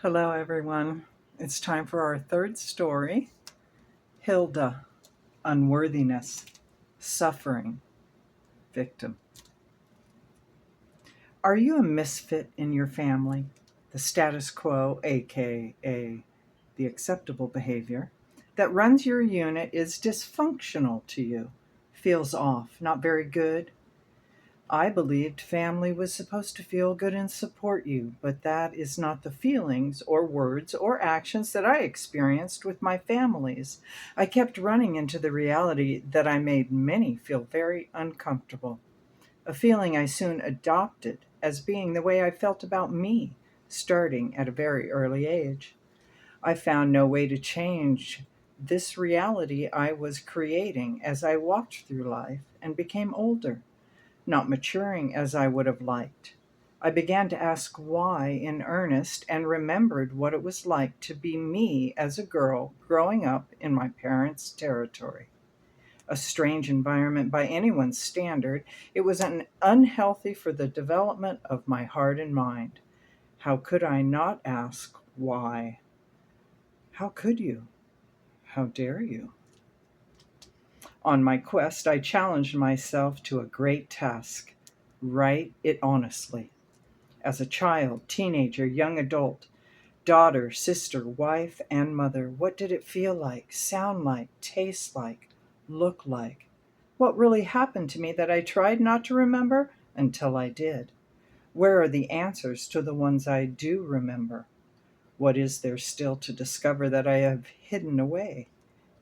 Hello, everyone. It's time for our third story. Hilda, unworthiness, suffering, victim. Are you a misfit in your family? The status quo, aka the acceptable behavior, that runs your unit is dysfunctional to you, feels off, not very good. I believed family was supposed to feel good and support you, but that is not the feelings or words or actions that I experienced with my families. I kept running into the reality that I made many feel very uncomfortable, a feeling I soon adopted as being the way I felt about me, starting at a very early age. I found no way to change this reality I was creating as I walked through life and became older, not maturing as I would have liked. I began to ask why in earnest and remembered what it was like to be me as a girl growing up in my parents' territory. A strange environment by anyone's standard, it was unhealthy for the development of my heart and mind. How could I not ask why? How could you? How dare you? On my quest, I challenged myself to a great task: write it honestly. As a child, teenager, young adult, daughter, sister, wife, and mother, what did it feel like, sound like, taste like, look like? What really happened to me that I tried not to remember until I did? Where are the answers to the ones I do remember? What is there still to discover that I have hidden away?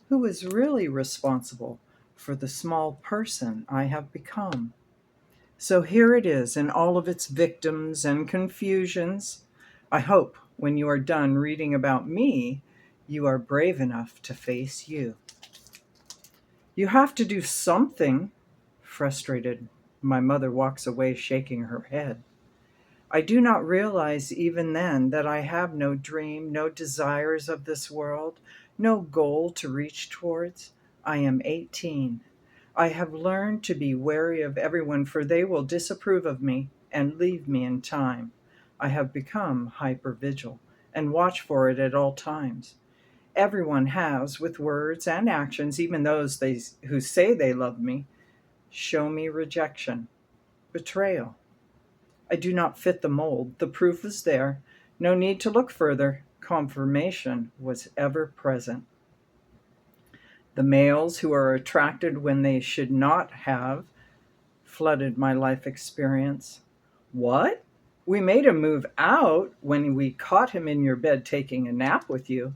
Who is really responsible for the small person I have become? So here it is in all of its victims and confusions. I hope when you are done reading about me, you are brave enough to face you. You have to do something. Frustrated, my mother walks away shaking her head. I do not realize even then that I have no dream, no desires of this world, no goal to reach towards. I am 18. I have learned to be wary of everyone, for they will disapprove of me and leave me in time. I have become hypervigilant and watch for it at all times. Everyone has, with words and actions, even those who say they love me, show me rejection, betrayal. I do not fit the mold. The proof is there. No need to look further. Confirmation was ever present. The males who are attracted when they should not have flooded my life experience. What? We made him move out when we caught him in your bed taking a nap with you.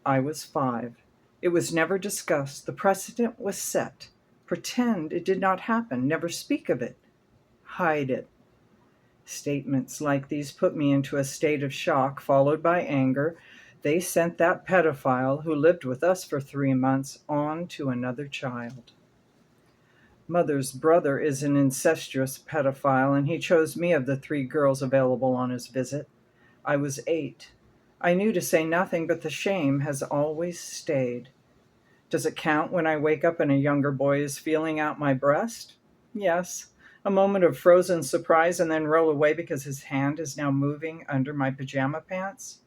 I was 5. It was never discussed. The precedent was set. Pretend it did not happen. Never speak of it. Hide it. Statements like these put me into a state of shock, followed by anger. They sent that pedophile who lived with us for 3 months on to another child. Mother's brother is an incestuous pedophile, and he chose me of the 3 girls available on his visit. I was 8. I knew to say nothing, but the shame has always stayed. Does it count when I wake up and a younger boy is feeling out my breast? Yes. A moment of frozen surprise and then roll away because his hand is now moving under my pajama pants?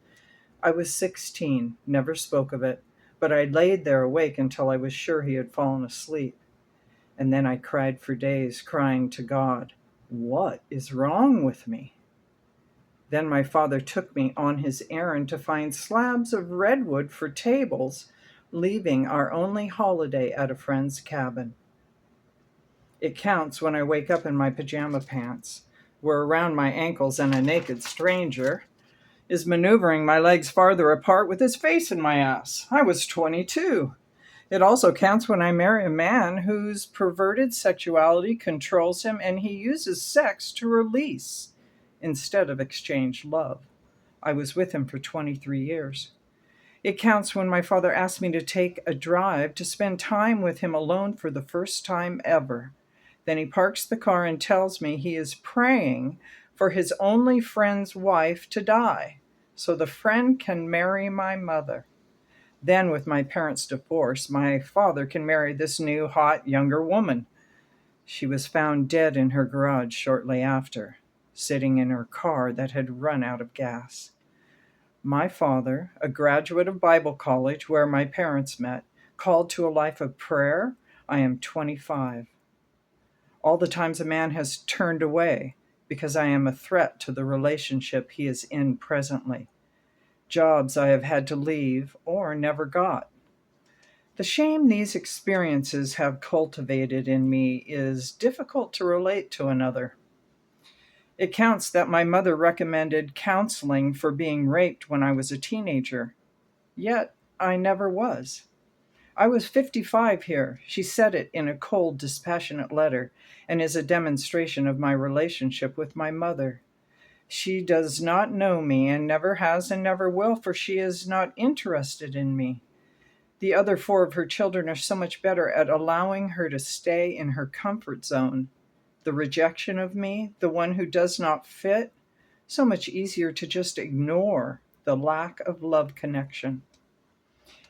I was 16, never spoke of it, but I laid there awake until I was sure he had fallen asleep. And then I cried for days, crying to God, "What is wrong with me?" Then my father took me on his errand to find slabs of redwood for tables, leaving our only holiday at a friend's cabin. It counts when I wake up in my pajama pants. We're around my ankles and a naked stranger is maneuvering my legs farther apart with his face in my ass. I was 22. It also counts when I marry a man whose perverted sexuality controls him and he uses sex to release instead of exchange love. I was with him for 23 years. It counts when my father asked me to take a drive to spend time with him alone for the first time ever. Then he parks the car and tells me he is praying for his only friend's wife to die so the friend can marry my mother. Then, with my parents' divorce, my father can marry this new, hot, younger woman. She was found dead in her garage shortly after, sitting in her car that had run out of gas. My father, a graduate of Bible college where my parents met, called to a life of prayer. I am 25. All the times a man has turned away because I am a threat to the relationship he is in presently. Jobs I have had to leave or never got. The shame these experiences have cultivated in me is difficult to relate to another. It counts that my mother recommended counseling for being raped when I was a teenager, yet I never was. I was 55 here. She said it in a cold, dispassionate letter and is a demonstration of my relationship with my mother. She does not know me and never has and never will, for she is not interested in me. The other four of her children are so much better at allowing her to stay in her comfort zone. The rejection of me, the one who does not fit, so much easier to just ignore the lack of love connection.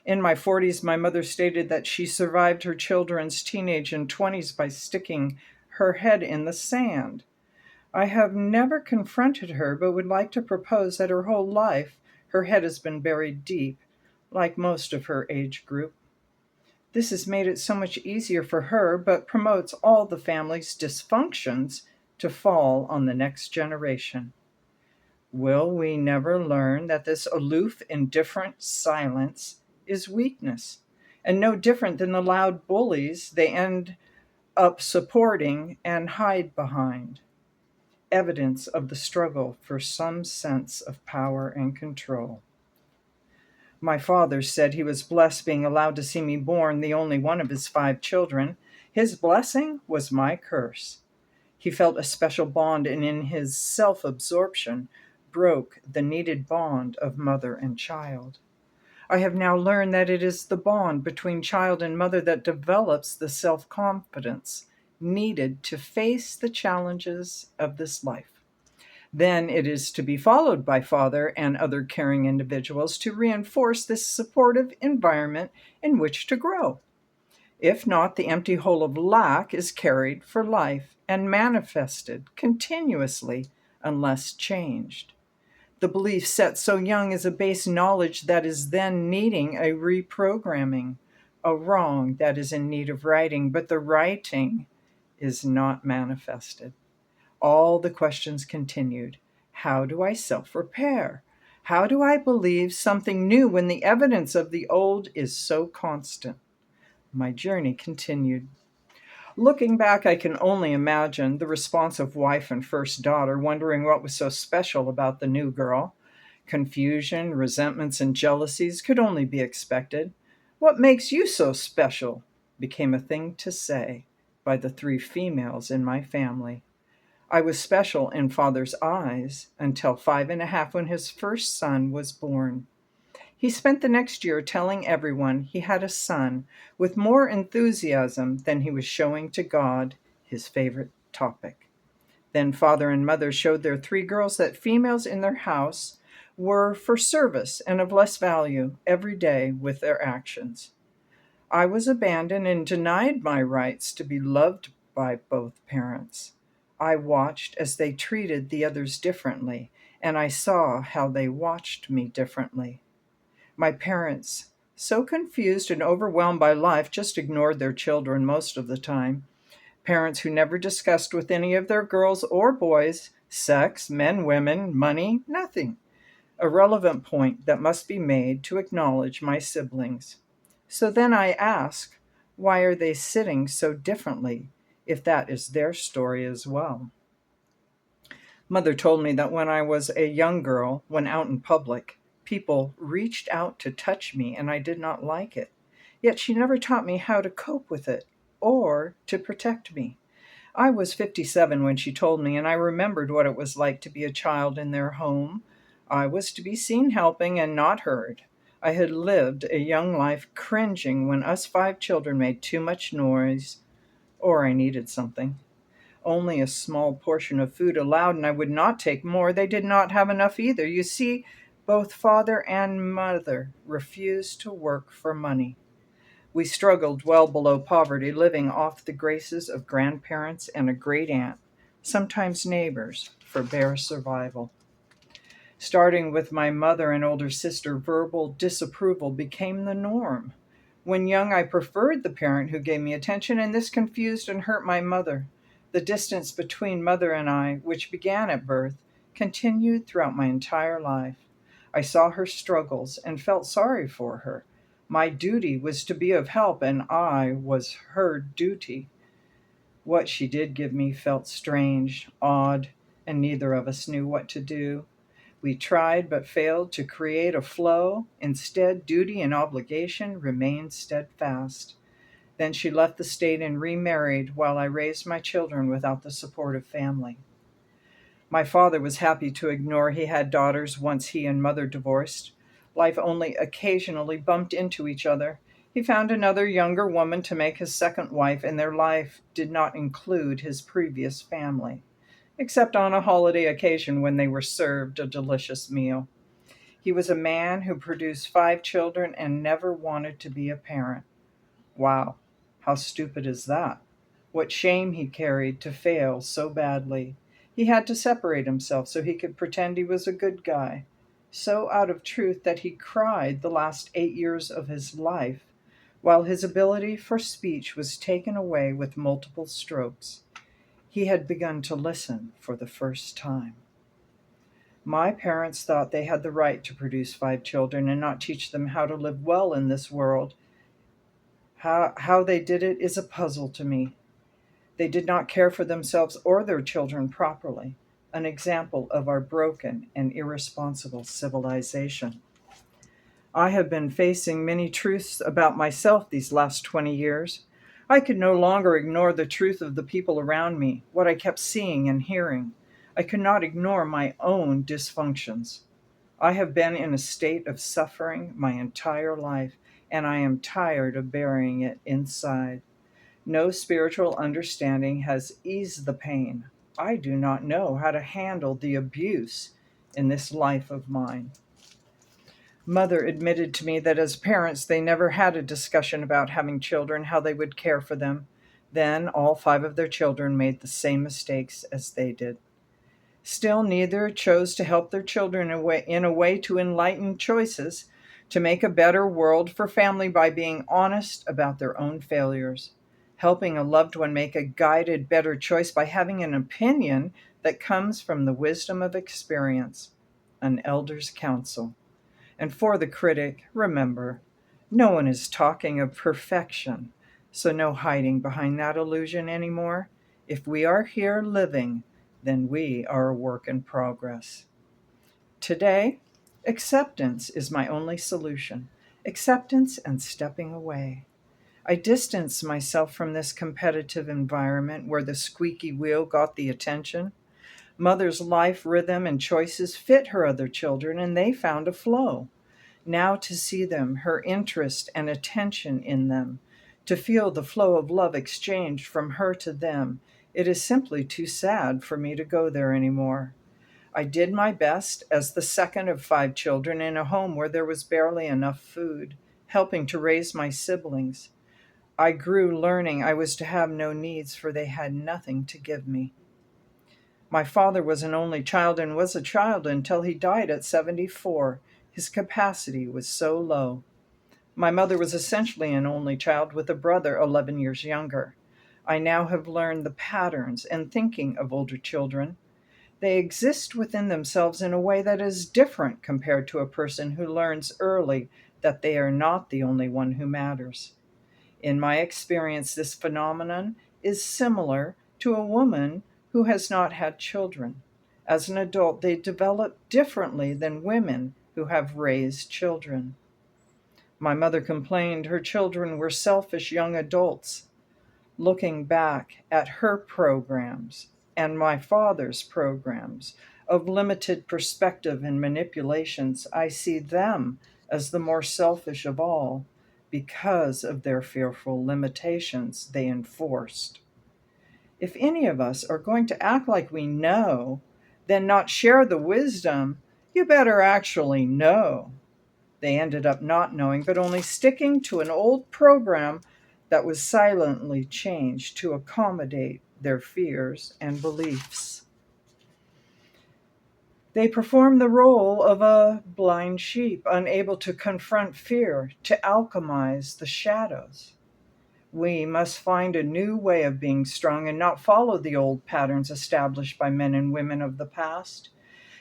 In my 40s, my mother stated that she survived her children's teenage and 20s by sticking her head in the sand. I have never confronted her, but would like to propose that her whole life her head has been buried deep, like most of her age group. This has made it so much easier for her, but promotes all the family's dysfunctions to fall on the next generation. Will we never learn that this aloof, indifferent silence is weakness, and no different than the loud bullies they end up supporting and hide behind? Evidence of the struggle for some sense of power and control. My father said he was blessed being allowed to see me born, the only one of his 5 children. His blessing was my curse. He felt a special bond and in his self-absorption broke the needed bond of mother and child. I have now learned that it is the bond between child and mother that develops the self-confidence needed to face the challenges of this life. Then it is to be followed by father and other caring individuals to reinforce this supportive environment in which to grow. If not, the empty hole of lack is carried for life and manifested continuously unless changed. The belief set so young is a base knowledge that is then needing a reprogramming, a wrong that is in need of righting, but the righting is not manifested. All the questions continued. How do I self-repair? How do I believe something new when the evidence of the old is so constant? My journey continued. Looking back, I can only imagine the response of wife and first daughter, wondering what was so special about the new girl. Confusion, resentments, and jealousies could only be expected. What makes you so special? Became a thing to say by the 3 females in my family. I was special in father's eyes until 5.5 when his first son was born. He spent the next year telling everyone he had a son with more enthusiasm than he was showing to God, his favorite topic. Then father and mother showed their 3 girls that females in their house were for service and of less value every day with their actions. I was abandoned and denied my rights to be loved by both parents. I watched as they treated the others differently, and I saw how they watched me differently. My parents, so confused and overwhelmed by life, just ignored their children most of the time. Parents who never discussed with any of their girls or boys sex, men, women, money, nothing. A relevant point that must be made to acknowledge my siblings. So then I ask, why are they sitting so differently if that is their story as well? Mother told me that when I was a young girl, when out in public, people reached out to touch me and I did not like it. Yet she never taught me how to cope with it or to protect me. I was 57 when she told me, and I remembered what it was like to be a child in their home. I was to be seen helping and not heard. I had lived a young life cringing when us 5 children made too much noise or I needed something. Only a small portion of food allowed, and I would not take more. They did not have enough either. You see, both father and mother refused to work for money. We struggled well below poverty, living off the graces of grandparents and a great aunt, sometimes neighbors, for bare survival. Starting with my mother and older sister, verbal disapproval became the norm. When young, I preferred the parent who gave me attention, and this confused and hurt my mother. The distance between mother and I, which began at birth, continued throughout my entire life. I saw her struggles and felt sorry for her. My duty was to be of help, and I was her duty. What she did give me felt strange, odd, and neither of us knew what to do. We tried but failed to create a flow. Instead, duty and obligation remained steadfast. Then she left the state and remarried while I raised my children without the support of family. My father was happy to ignore he had daughters once he and mother divorced. Life only occasionally bumped into each other. He found another younger woman to make his second wife, and their life did not include his previous family, except on a holiday occasion when they were served a delicious meal. He was a man who produced 5 children and never wanted to be a parent. Wow, how stupid is that? What shame he carried to fail so badly. He had to separate himself so he could pretend he was a good guy. So out of truth that he cried the last 8 years of his life, while his ability for speech was taken away with multiple strokes. He had begun to listen for the first time. My parents thought they had the right to produce 5 children and not teach them how to live well in this world. How they did it is a puzzle to me. They did not care for themselves or their children properly, an example of our broken and irresponsible civilization. I have been facing many truths about myself these last 20 years. I could no longer ignore the truth of the people around me, what I kept seeing and hearing. I could not ignore my own dysfunctions. I have been in a state of suffering my entire life, and I am tired of burying it inside. No spiritual understanding has eased the pain. I do not know how to handle the abuse in this life of mine. Mother admitted to me that as parents, they never had a discussion about having children, how they would care for them. Then all 5 of their children made the same mistakes as they did. Still, neither chose to help their children in a way to enlighten choices, to make a better world for family by being honest about their own failures, helping a loved one make a guided, better choice by having an opinion that comes from the wisdom of experience, an elder's counsel. And for the critic, remember, no one is talking of perfection, so no hiding behind that illusion anymore. If we are here living, then we are a work in progress. Today, acceptance is my only solution. Acceptance and stepping away. I distance myself from this competitive environment where the squeaky wheel got the attention. Mother's life rhythm and choices fit her other children, and they found a flow. Now to see them, her interest and attention in them, to feel the flow of love exchanged from her to them, it is simply too sad for me to go there anymore. I did my best as the second of 5 children in a home where there was barely enough food, helping to raise my siblings. I grew learning I was to have no needs, for they had nothing to give me. My father was an only child and was a child until he died at 74. His capacity was so low. My mother was essentially an only child with a brother 11 years younger. I now have learned the patterns and thinking of older children. They exist within themselves in a way that is different compared to a person who learns early that they are not the only one who matters. In my experience, this phenomenon is similar to a woman who has not had children. As an adult, they develop differently than women who have raised children. My mother complained her children were selfish young adults. Looking back at her programs and my father's programs of limited perspective and manipulations, I see them as the more selfish of all because of their fearful limitations they enforced. If any of us are going to act like we know, then not share the wisdom, you better actually know. They ended up not knowing, but only sticking to an old program that was silently changed to accommodate their fears and beliefs. They perform the role of a blind sheep, unable to confront fear, to alchemize the shadows. We must find a new way of being strong and not follow the old patterns established by men and women of the past.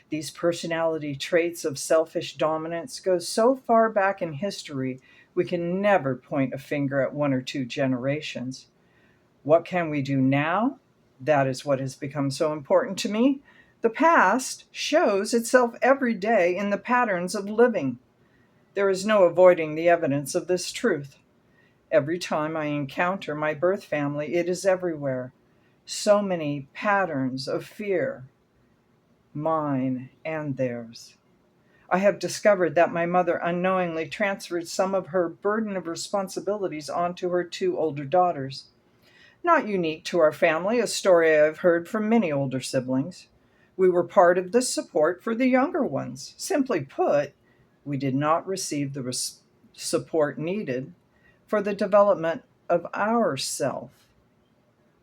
These personality traits of selfish dominance go so far back in history, we can never point a finger at one or two generations. What can we do now? That is what has become so important to me. The past shows itself every day in the patterns of living. There is no avoiding the evidence of this truth. Every time I encounter my birth family, it is everywhere. So many patterns of fear, mine and theirs. I have discovered that my mother unknowingly transferred some of her burden of responsibilities onto her two older daughters. Not unique to our family, a story I've heard from many older siblings. We were part of the support for the younger ones. Simply put, we did not receive the support needed for the development of our self.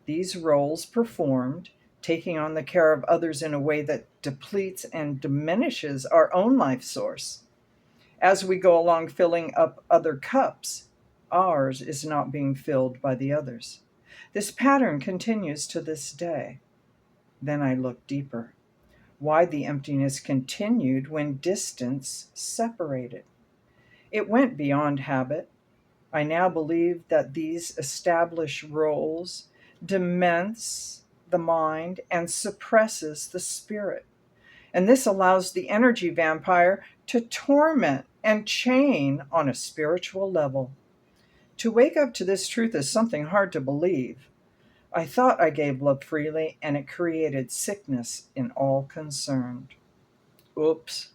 These roles performed, taking on the care of others in a way that depletes and diminishes our own life source. As we go along filling up other cups, ours is not being filled by the others. This pattern continues to this day. Then I look deeper. Why the emptiness continued when distance separated. It went beyond habit. I now believe that these established roles dements the mind and suppresses the spirit. And this allows the energy vampire to torment and chain on a spiritual level. To wake up to this truth is something hard to believe. I thought I gave love freely, and it created sickness in all concerned. Oops.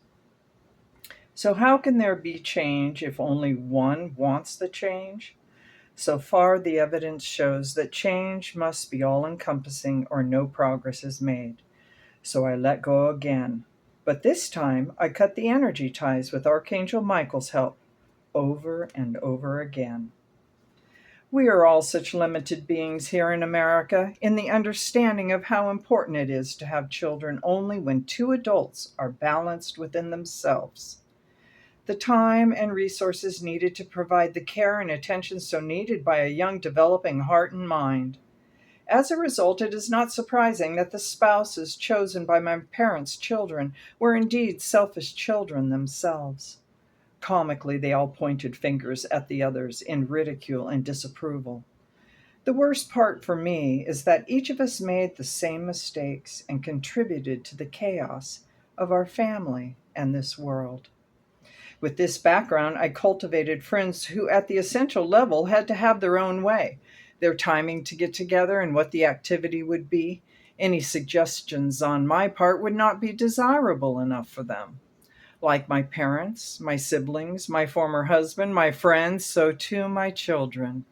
So, how can there be change if only one wants the change? So far, the evidence shows that change must be all encompassing or no progress is made. So I let go again. But this time, I cut the energy ties with Archangel Michael's help over and over again. We are all such limited beings here in America in the understanding of how important it is to have children only when two adults are balanced within themselves. The time and resources needed to provide the care and attention so needed by a young developing heart and mind. As a result, it is not surprising that the spouses chosen by my parents' children were indeed selfish children themselves. Comically, they all pointed fingers at the others in ridicule and disapproval. The worst part for me is that each of us made the same mistakes and contributed to the chaos of our family and this world. With this background, I cultivated friends who, at the essential level, had to have their own way. Their timing to get together and what the activity would be. Any suggestions on my part would not be desirable enough for them. Like my parents, my siblings, my former husband, my friends, so too my children.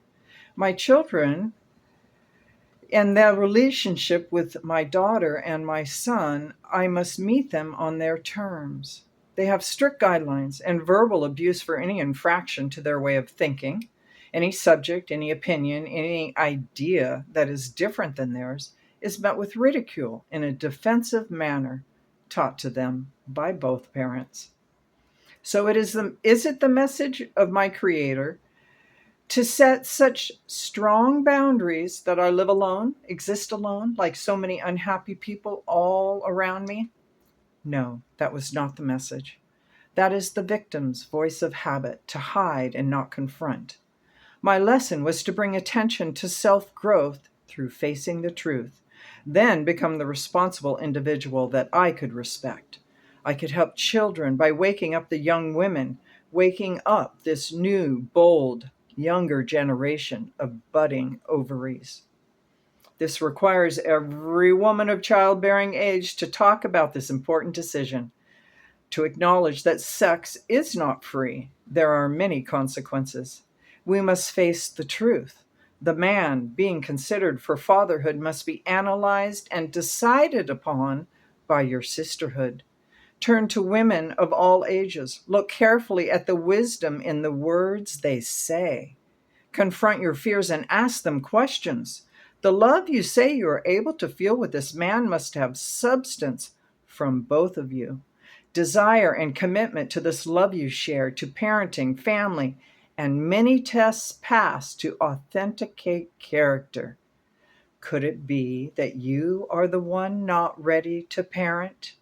My children and their relationship with my daughter and my son, I must meet them on their terms. They have strict guidelines and verbal abuse for any infraction to their way of thinking. Any subject, any opinion, any idea that is different than theirs is met with ridicule in a defensive manner taught to them by both parents. So is it the message of my Creator to set such strong boundaries that I live alone, exist alone, like so many unhappy people all around me? No, that was not the message. That is the victim's voice of habit, to hide and not confront. My lesson was to bring attention to self-growth through facing the truth, then become the responsible individual that I could respect. I could help children by waking up the young women, waking up this new, bold, younger generation of budding ovaries. This requires every woman of childbearing age to talk about this important decision, to acknowledge that sex is not free. There are many consequences. We must face the truth. The man being considered for fatherhood must be analyzed and decided upon by your sisterhood. Turn to women of all ages. Look carefully at the wisdom in the words they say. Confront your fears and ask them questions. The love you say you are able to feel with this man must have substance, from both of you. Desire and commitment to this love you share, to parenting, family, and many tests passed to authenticate character. Could it be that you are the one not ready to parent?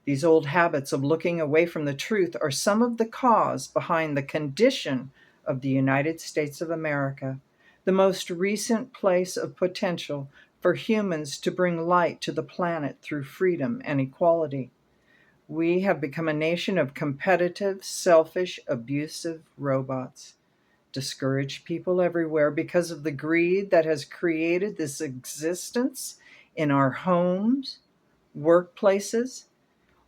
These old habits of looking away from the truth are some of the cause behind the condition of the United States of America, the most recent place of potential for humans to bring light to the planet through freedom and equality. We have become a nation of competitive, selfish, abusive robots. Discouraged people everywhere because of the greed that has created this existence in our homes, workplaces,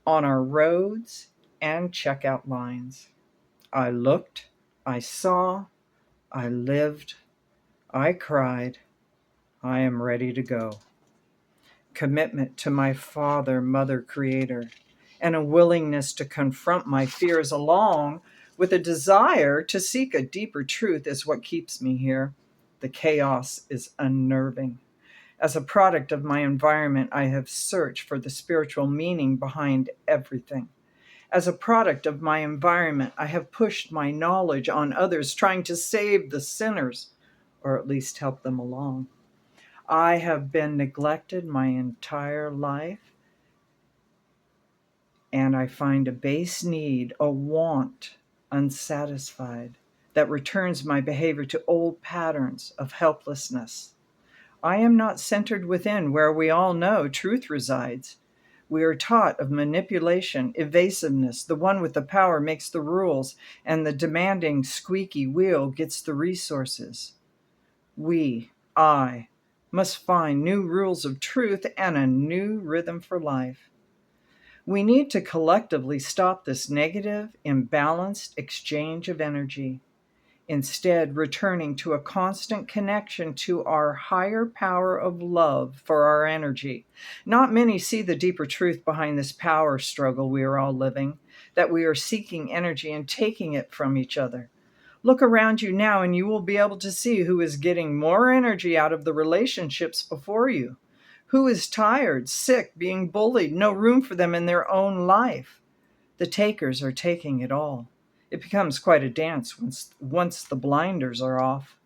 on our roads, and checkout lines. I looked, I saw, I lived, I cried, I am ready to go. Commitment to my Father, Mother, Creator, and a willingness to confront my fears along with a desire to seek a deeper truth is what keeps me here. The chaos is unnerving. As a product of my environment, I have searched for the spiritual meaning behind everything. As a product of my environment, I have pushed my knowledge on others, trying to save the sinners, or at least help them along. I have been neglected my entire life, and I find a base need, a want, unsatisfied, that returns my behavior to old patterns of helplessness. I am not centered within, where we all know truth resides. We are taught of manipulation, evasiveness. The one with the power makes the rules, and the demanding, squeaky wheel gets the resources. I, must find new rules of truth and a new rhythm for life. We need to collectively stop this negative, imbalanced exchange of energy, instead returning to a constant connection to our higher power of love for our energy. Not many see the deeper truth behind this power struggle we are all living, that we are seeking energy and taking it from each other. Look around you now and you will be able to see who is getting more energy out of the relationships before you. Who is tired, sick, being bullied, no room for them in their own life. The takers are taking it all. It becomes quite a dance once the blinders are off.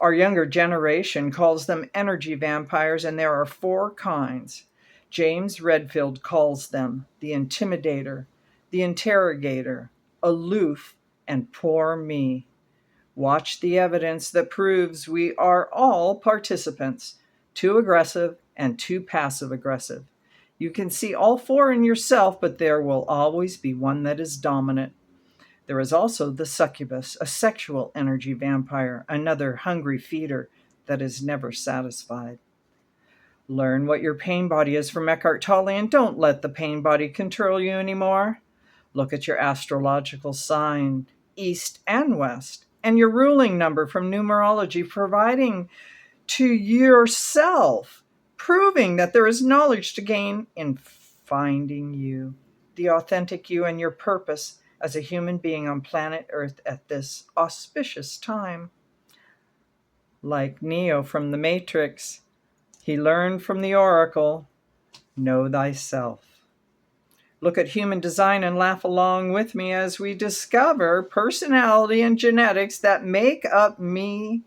Our younger generation calls them energy vampires, and there are 4 kinds. James Redfield calls them the intimidator, the interrogator, aloof, and poor me. Watch the evidence that proves we are all participants, too aggressive and too passive aggressive. You can see all 4 in yourself, but there will always be one that is dominant. There is also the succubus, a sexual energy vampire, another hungry feeder that is never satisfied. Learn what your pain body is from Eckhart Tolle, and don't let the pain body control you anymore. Look at your astrological sign, east and west, and your ruling number from numerology, providing to yourself, proving that there is knowledge to gain in finding you, the authentic you, and your purpose as a human being on planet Earth at this auspicious time. Like Neo from the Matrix, he learned from the Oracle, know thyself. Look at human design and laugh along with me as we discover personality and genetics that make up me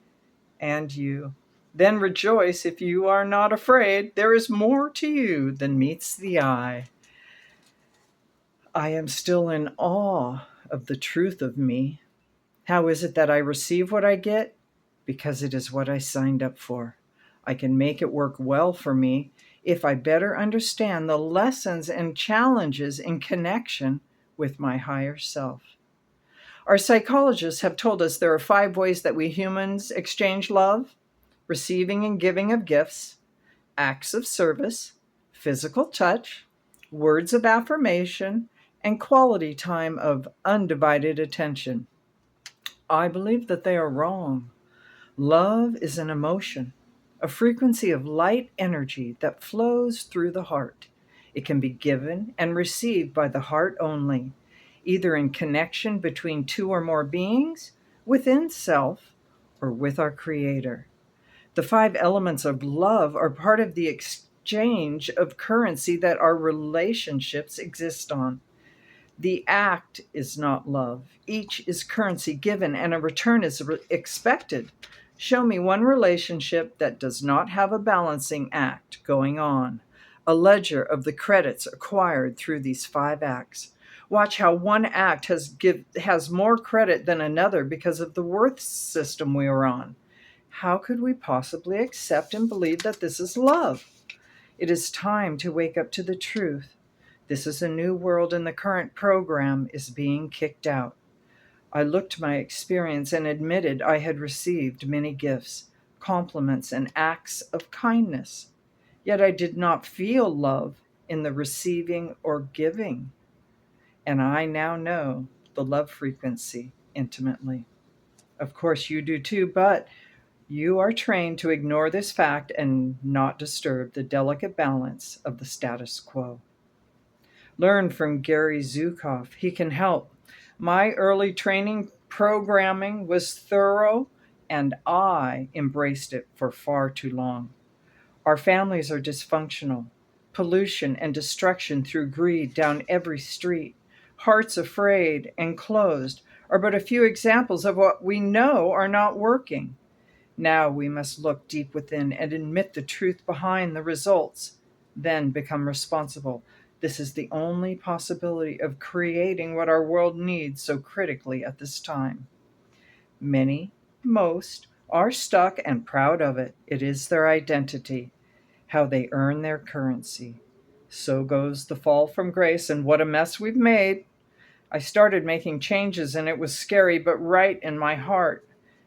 and you. Then rejoice if you are not afraid. There is more to you than meets the eye. I am still in awe of the truth of me. How is it that I receive what I get? Because it is what I signed up for. I can make it work well for me if I better understand the lessons and challenges in connection with my higher self. Our psychologists have told us there are 5 ways that we humans exchange love: receiving and giving of gifts, acts of service, physical touch, words of affirmation, and quality time of undivided attention. I believe that they are wrong. Love is an emotion, a frequency of light energy that flows through the heart. It can be given and received by the heart only, either in connection between 2 or more beings, within self, or with our Creator. The 5 elements of love are part of the exchange of currency that our relationships exist on. The act is not love. Each is currency given, and a return is expected. Show me one relationship that does not have a balancing act going on, a ledger of the credits acquired through these 5 acts. Watch how one act has more credit than another because of the worth system we are on. How could we possibly accept and believe that this is love? It is time to wake up to the truth. This is a new world, and the current program is being kicked out. I looked my experience and admitted I had received many gifts, compliments, and acts of kindness. Yet I did not feel love in the receiving or giving. And I now know the love frequency intimately. Of course, you do too, but you are trained to ignore this fact and not disturb the delicate balance of the status quo. Learn from Gary Zukav. He can help. My early training programming was thorough, and I embraced it for far too long. Our families are dysfunctional. Pollution and destruction through greed down every street. Hearts afraid and closed are but a few examples of what we know are not working. Now we must look deep within and admit the truth behind the results, then become responsible. This is the only possibility of creating what our world needs so critically at this time. Many, most, are stuck and proud of it. It is their identity, how they earn their currency. So goes the fall from grace, and what a mess we've made. I started making changes, and it was scary, but right in my heart.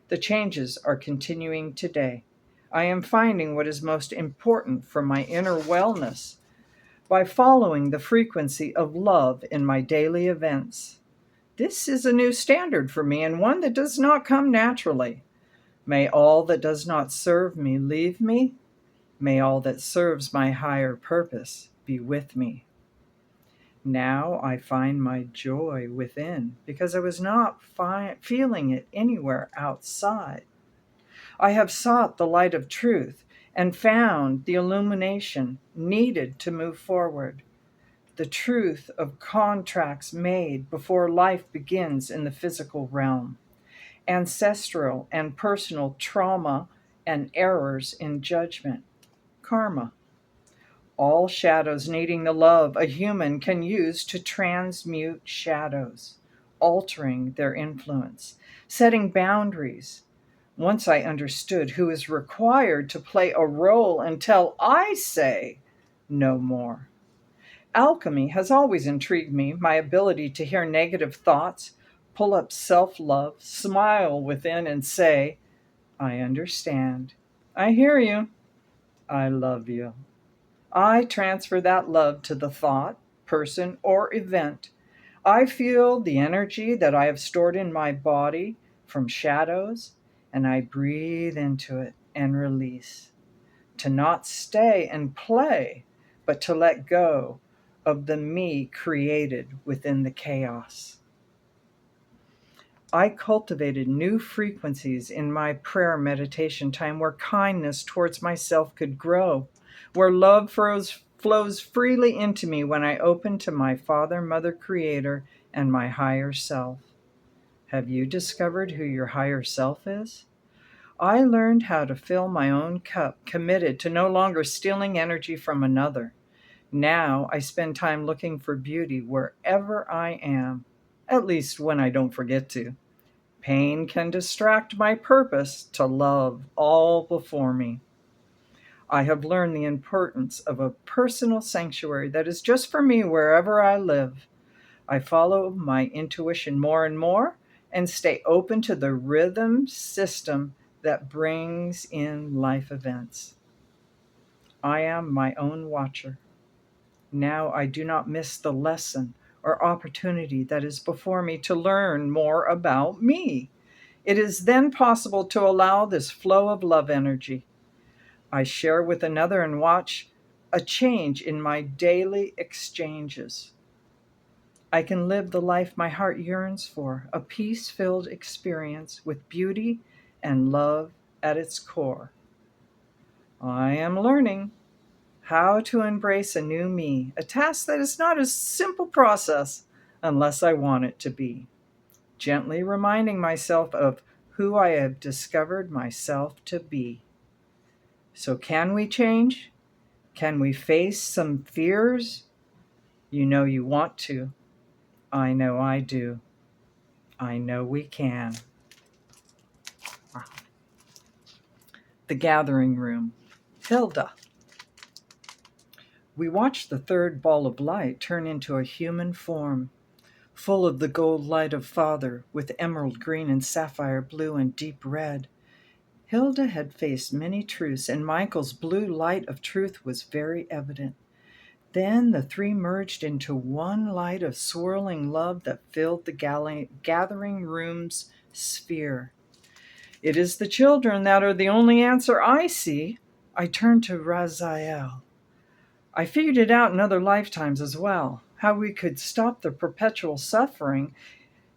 The changes are continuing today. I am finding what is most important for my inner wellness by following the frequency of love in my daily events. This is a new standard for me, and one that does not come naturally. May all that does not serve me leave me. May all that serves my higher purpose be with me. Now I find my joy within because I was not feeling it anywhere outside. I have sought the light of truth and found the illumination needed to move forward. The truth of contracts made before life begins in the physical realm, ancestral and personal trauma and errors in judgment, karma. All shadows needing the love a human can use to transmute shadows, altering their influence, setting boundaries. Once I understood who is required to play a role until I say no more. Alchemy has always intrigued me, my ability to hear negative thoughts, pull up self-love, smile within, and say, I understand. I hear you. I love you. I transfer that love to the thought, person, or event. I feel the energy that I have stored in my body from shadows, and I breathe into it and release. To not stay and play, but to let go of the me created within the chaos. I cultivated new frequencies in my prayer meditation time where kindness towards myself could grow, where love flows freely into me when I open to my Father, Mother, Creator, and my higher self. Have you discovered who your higher self is? I learned how to fill my own cup, committed to no longer stealing energy from another. Now I spend time looking for beauty wherever I am, at least when I don't forget to. Pain can distract my purpose to love all before me. I have learned the importance of a personal sanctuary that is just for me wherever I live. I follow my intuition more and more and stay open to the rhythm system that brings in life events. I am my own watcher. Now I do not miss the lesson or opportunity that is before me to learn more about me. It is then possible to allow this flow of love energy. I share with another and watch a change in my daily exchanges. I can live the life my heart yearns for, a peace-filled experience with beauty and love at its core. I am learning. How to embrace a new me, a task that is not a simple process unless I want it to be. Gently reminding myself of who I have discovered myself to be. So, can we change? Can we face some fears? You know you want to. I know I do. I know we can. The gathering room. Hilda. We watched the third ball of light turn into a human form, full of the gold light of Father, with emerald green and sapphire blue and deep red. Hilda had faced many truths, and Michael's blue light of truth was very evident. Then the three merged into one light of swirling love that filled the gathering room's sphere. It is the children that are the only answer I see. I turned to Raziel. I figured it out in other lifetimes as well, how we could stop the perpetual suffering.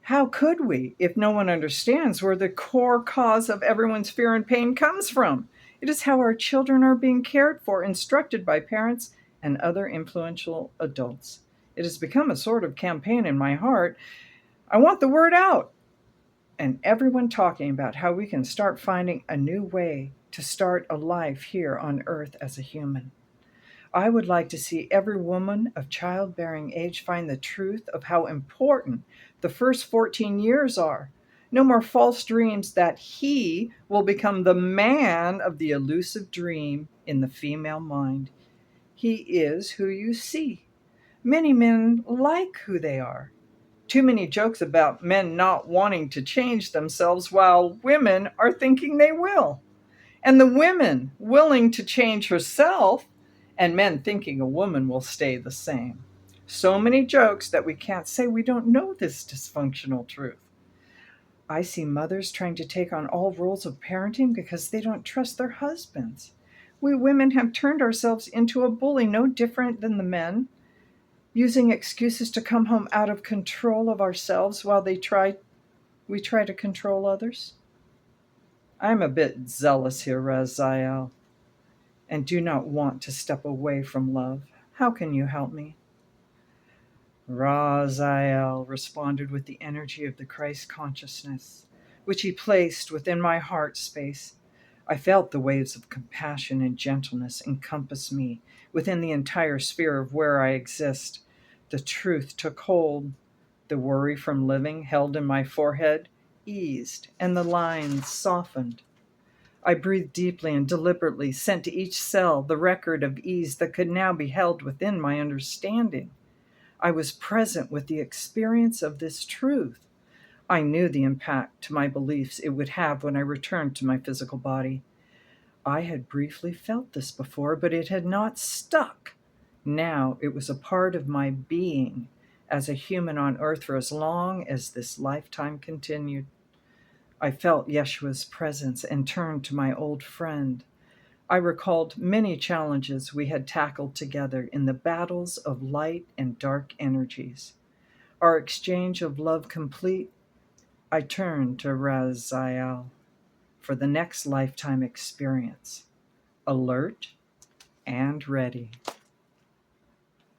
How could we if no one understands where the core cause of everyone's fear and pain comes from? It is how our children are being cared for, instructed by parents and other influential adults. It has become a sort of campaign in my heart. I want the word out and everyone talking about how we can start finding a new way to start a life here on earth as a human. I would like to see every woman of childbearing age find the truth of how important the first 14 years are. No more false dreams that he will become the man of the elusive dream in the female mind. He is who you see. Many men like who they are. Too many jokes about men not wanting to change themselves while women are thinking they will. And the women willing to change herself, and men thinking a woman will stay the same. So many jokes that we can't say we don't know this dysfunctional truth. I see mothers trying to take on all roles of parenting because they don't trust their husbands. We women have turned ourselves into a bully, no different than the men, using excuses to come home out of control of ourselves while we try to control others. I'm a bit zealous here, Raziel, and do not want to step away from love. How can you help me? Raziel responded with the energy of the Christ consciousness, which he placed within my heart space. I felt the waves of compassion and gentleness encompass me within the entire sphere of where I exist. The truth took hold. The worry from living held in my forehead eased, and the lines softened. I breathed deeply and deliberately, sent to each cell the record of ease that could now be held within my understanding. I was present with the experience of this truth. I knew the impact to my beliefs it would have when I returned to my physical body. I had briefly felt this before, but it had not stuck. Now it was a part of my being as a human on earth for as long as this lifetime continued. I felt Yeshua's presence and turned to my old friend. I recalled many challenges we had tackled together in the battles of light and dark energies. Our exchange of love complete, I turned to Raziel for the next lifetime experience, alert and ready.